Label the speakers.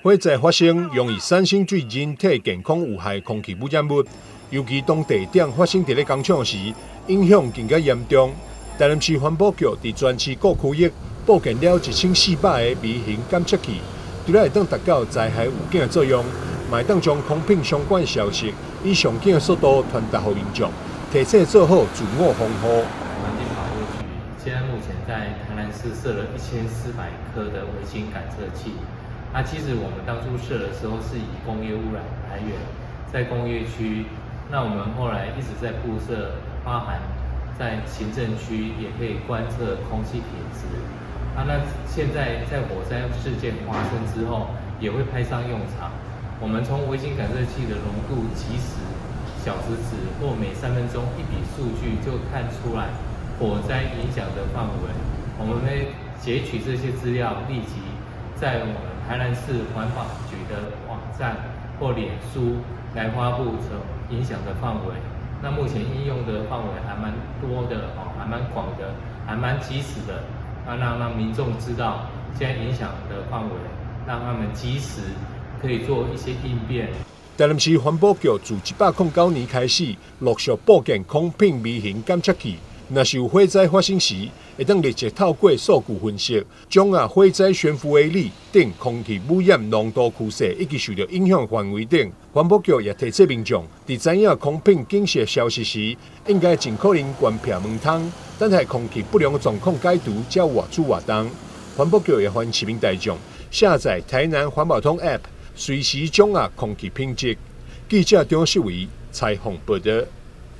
Speaker 1: 火灾发生容易产生对人体健康有害空气污染物，尤其当地点发生伫咧工厂时，影响更加严重。台南市环保局伫全市各区域布建了1400个微型监测器，除了会当达到灾害预警的作用，嘛会当将空品相关消息以上紧的速度传达给民众，提醒做好自我防护。
Speaker 2: 环境保护局现在目前在台南市设了1400颗的微型感测器。那其实我们当初设的时候是以工业污染来源，在工业区，那我们后来一直在布设，包含在行政区也可以观测空气品质。那现在在火灾事件发生之后，也会派上用场。我们从微型感测器的浓度即时小时值或每3分钟一笔数据就看出来火灾影响的范围。我们会截取这些资料，立即在我们台南市环保局的网站或脸书来发布影响的范围。那目前应用的范围还蛮多的，还蛮广的，还蛮及时的。让民众知道现在影响的范围，让他们及时可以做一些应变。
Speaker 1: 台南市环保局自109年开始，陆续布建空品微型监测器。若是有火灾发生时，会当立即透过数据分析，掌握火灾悬浮微粒等空气污染浓度趋势以及受到影响范围等。环保局也提醒民众，在知影空品警示消息时，应该尽可能关闭门窗，等待空气不良的状况解除，才外出活动。环保局也欢迎市民大众下载台南环保通 App， 随时掌握空气品质。记者张世伟采访报道。